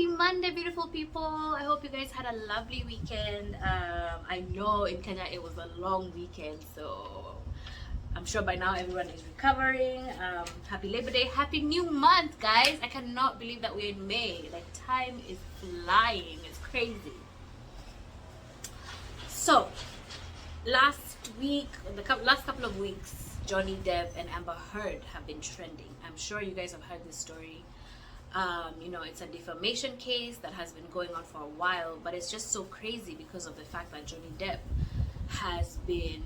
Monday, beautiful people. I hope you guys had a lovely weekend. I know in Kenya it was a long weekend, so I'm sure by now everyone is recovering. Happy Labor Day, happy new month, guys. I cannot believe that we're in May. Like, time is flying, it's crazy. So, last couple of weeks, Johnny Depp and Amber Heard have been trending. I'm sure you guys have heard this story. It's a defamation case that has been going on for a while, but it's just so crazy because of the fact that Johnny Depp has been,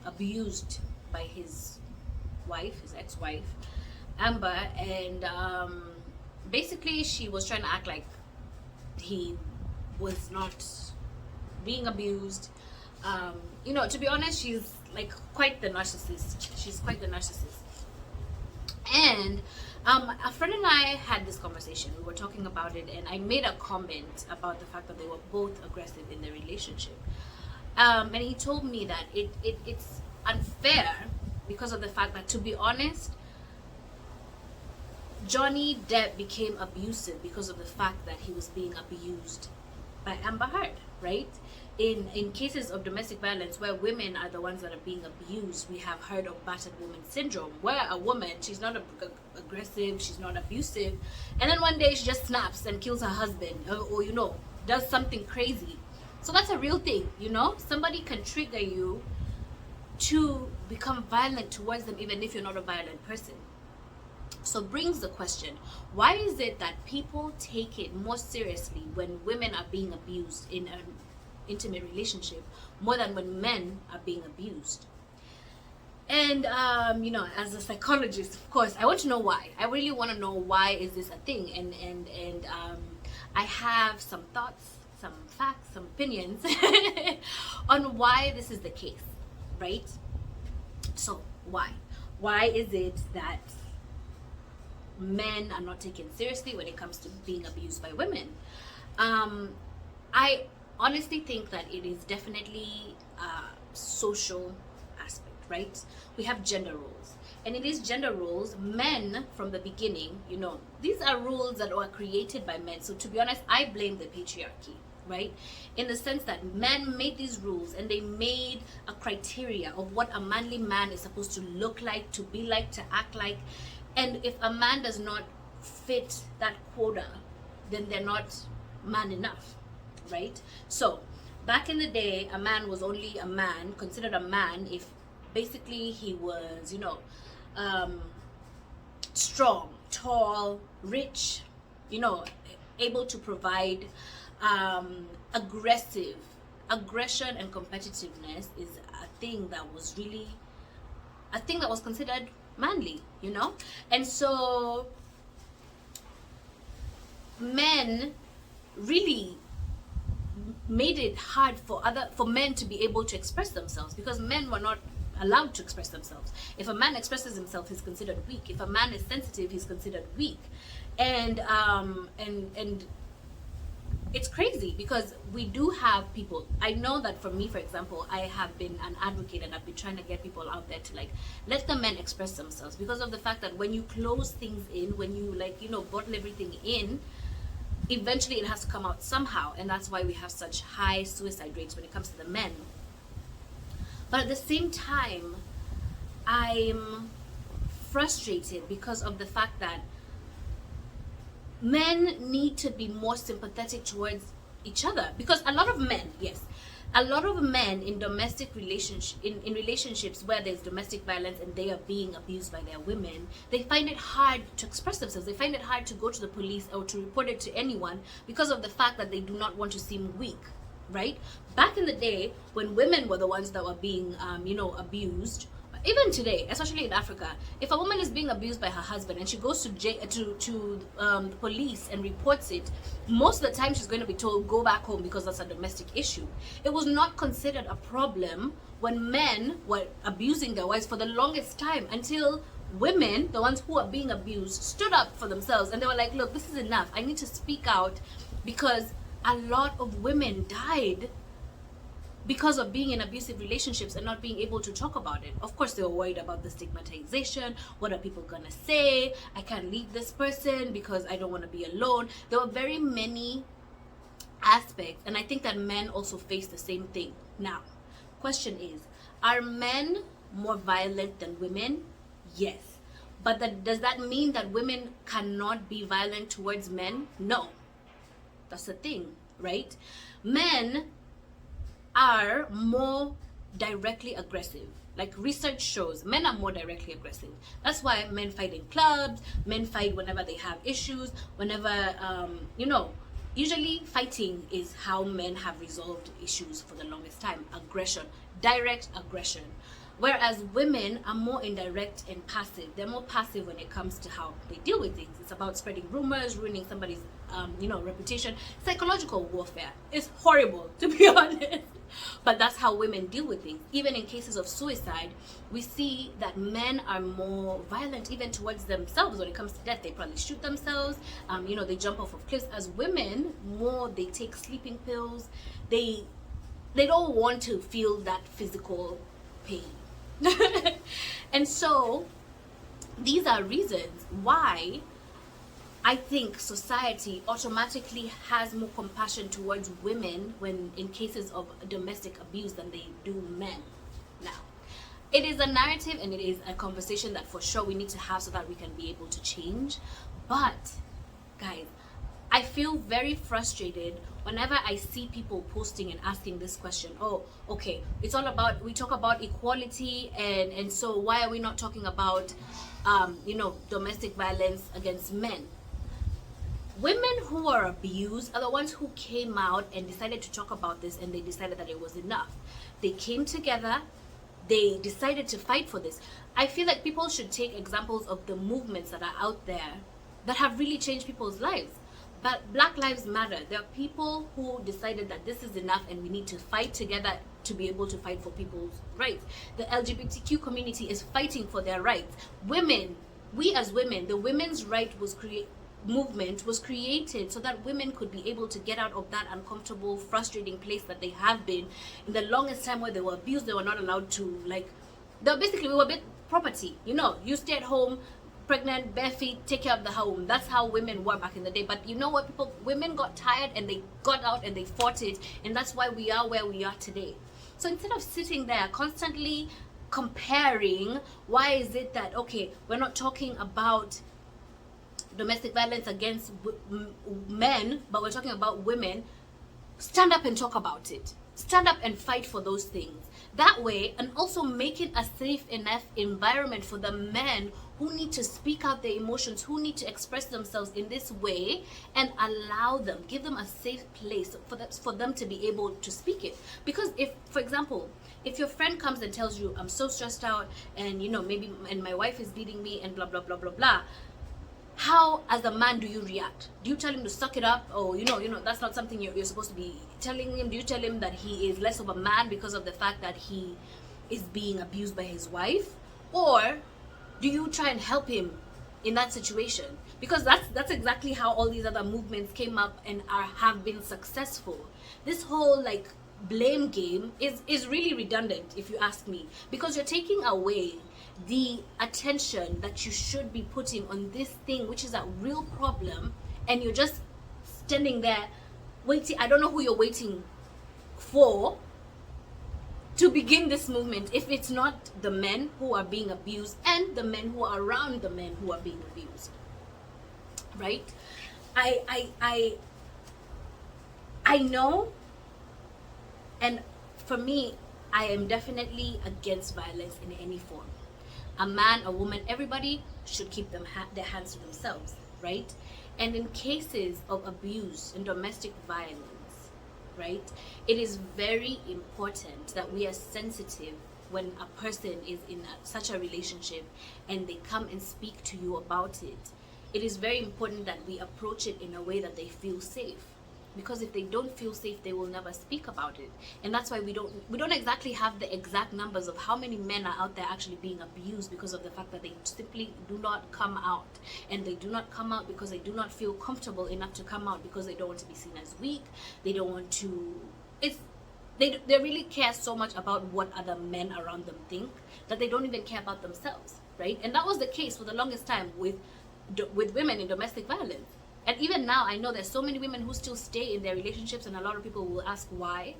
abused by his ex-wife, Amber, and basically she was trying to act like he was not being abused. To be honest, she's like quite the narcissist. She's quite the narcissist. And a friend and I had this conversation. We were talking about it, and I made a comment about the fact that they were both aggressive in their relationship. And he told me that it's unfair because of the fact that, to be honest, Johnny Depp became abusive because of the fact that he was being abused by Amber Heard, right? In cases of domestic violence where women are the ones that are being abused, we have heard of battered woman syndrome, where a woman, she's not aggressive, she's not abusive, and then one day she just snaps and kills her husband, or does something crazy. So that's a real thing. Somebody can trigger you to become violent towards them even if you're not a violent person. So brings the question, why is it that people take it more seriously when women are being abused in an intimate relationship more than when men are being abused? And as a psychologist, of course, I want to know why. I really want to know why is this a thing, and I have some thoughts, some facts, some opinions on why this is the case, right? So why is it that men are not taken seriously when it comes to being abused by women? I honestly think that it is definitely a social aspect, right? We have gender roles, and in these gender roles, men from the beginning, these are rules that were created by men. So to be honest, I blame the patriarchy, right? In the sense that men made these rules, and they made a criteria of what a manly man is supposed to look like, to be like, to act like. And if a man does not fit that quota, then they're not man enough, right? So back in the day, a man was only a man, considered a man, if basically he was, strong, tall, rich, able to provide. Aggression and competitiveness is a thing that was considered manly, and so men really made it hard for men to be able to express themselves, because men were not allowed to express themselves. If a man expresses himself, he's considered weak. If a man is sensitive, he's considered weak. And it's crazy because we do have people. I know that for me, for example, I have been an advocate, and I've been trying to get people out there to let the men express themselves, because of the fact that when you close things in, when you bottle everything in, eventually it has to come out somehow. And that's why we have such high suicide rates when it comes to the men. But at the same time, I'm frustrated because of the fact that men need to be more sympathetic towards each other, because a lot of men in domestic relationships where there's domestic violence and they are being abused by their women, they find it hard to express themselves. They find it hard to go to the police or to report it to anyone because of the fact that they do not want to seem weak, right? Back in the day, when women were the ones that were being abused, even today, especially in Africa, if a woman is being abused by her husband and she goes to the police and reports it, most of the time she's going to be told, go back home, because that's a domestic issue. It was not considered a problem when men were abusing their wives for the longest time, until women, the ones who are being abused, stood up for themselves, and they were like, look, this is enough. I need to speak out, because a lot of women died because of being in abusive relationships and not being able to talk about it. Of course, they were worried about the stigmatization. What are people gonna say? I can't leave this person because I don't want to be alone. There were very many aspects, and I think that men also face the same thing. Now, question is, are men more violent than women? Yes. But does that mean that women cannot be violent towards men? No. That's the thing, right? Men are more directly aggressive. Like research shows, men are more directly aggressive. That's why men fight in clubs, men fight whenever they have issues, whenever, usually fighting is how men have resolved issues for the longest time. Aggression, direct aggression. Whereas women are more indirect and passive. They're more passive when it comes to how they deal with things. It's about spreading rumors, ruining somebody's, reputation. Psychological warfare is horrible, to be honest. But that's how women deal with things. Even in cases of suicide, we see that men are more violent even towards themselves. When it comes to death, they probably shoot themselves. They jump off of cliffs. As women, more they take sleeping pills. They don't want to feel that physical pain. And so these are reasons why I think society automatically has more compassion towards women when in cases of domestic abuse than they do men. Now, it is a narrative and it is a conversation that for sure we need to have so that we can be able to change. But guys, I feel very frustrated whenever I see people posting and asking this question. Oh, okay, it's all about, we talk about equality, and so why are we not talking about domestic violence against men? Women who are abused are the ones who came out and decided to talk about this, and they decided that it was enough. They came together, they decided to fight for this. I feel like people should take examples of the movements that are out there that have really changed people's lives. But Black Lives Matter. There are people who decided that this is enough and we need to fight together to be able to fight for people's rights. The LGBTQ community is fighting for their rights. Women, we as women, the women's right movement was created so that women could be able to get out of that uncomfortable, frustrating place that they have been in the longest time, where they were abused. They were not allowed to, we were a bit property. You stay at home, pregnant, bare feet, take care of the home. That's how women were back in the day. But you know what, women got tired and they got out and they fought it, and that's why we are where we are today. So instead of sitting there constantly comparing, why is it that, okay, we're not talking about domestic violence against men, but we're talking about women? Stand up and talk about it. Stand up and fight for those things. That way, and also making a safe enough environment for the men who need to speak out their emotions, who need to express themselves in this way, and allow them, give them a safe place for them to be able to speak it. Because if, for example, if your friend comes and tells you, I'm so stressed out, and maybe and my wife is beating me and blah blah blah blah blah, how as a man do you react? Do you tell him to suck it up? Or that's not something you're supposed to be telling him? Do you tell him that he is less of a man because of the fact that he is being abused by his wife? Or do you try and help him in that situation? Because that's exactly how all these other movements came up and have been successful. This whole blame game is really redundant, if you ask me, because you're taking away the attention that you should be putting on this thing, which is a real problem, and you're just standing there waiting. I don't know who you're waiting for to begin this movement if it's not the men who are being abused and the men who are around the men who are being abused, right? I know, and for me, I am definitely against violence in any form. A man, a woman, everybody should keep their hands to themselves, right? And in cases of abuse and domestic violence, right, it is very important that we are sensitive when a person is in such a relationship and they come and speak to you about it. It is very important that we approach it in a way that they feel safe. Because if they don't feel safe, they will never speak about it. And that's why we don't exactly have the exact numbers of how many men are out there actually being abused, because of the fact that they simply do not come out. And they do not come out because they do not feel comfortable enough to come out, because they don't want to be seen as weak. They don't want to, they really care so much about what other men around them think that they don't even care about themselves, right? And that was the case for the longest time with women in domestic violence. And even now, I know there's so many women who still stay in their relationships, and a lot of people will ask why,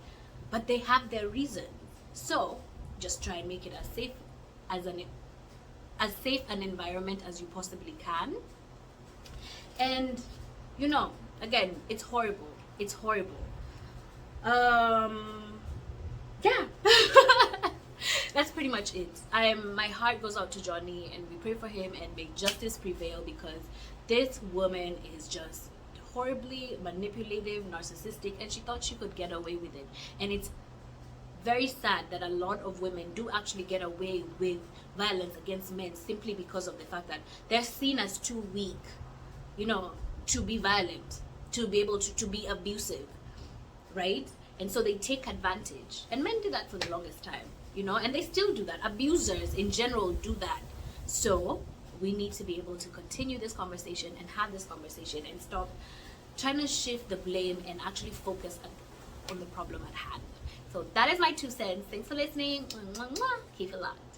but they have their reason. So just try and make it as safe an environment as you possibly can. And you know, again, it's horrible. It's horrible. Yeah. That's pretty much it. My heart goes out to Johnny, and we pray for him and make justice prevail, because this woman is just horribly manipulative, narcissistic, and she thought she could get away with it. And it's very sad that a lot of women do actually get away with violence against men simply because of the fact that they're seen as too weak, you know, to be violent, to be able to be abusive, right? And so they take advantage. And men did that for the longest time, you know, and they still do that. Abusers in general do that. So we need to be able to continue this conversation and have this conversation and stop trying to shift the blame and actually focus on the problem at hand. So that is my 2 cents. Thanks for listening. Keep it locked.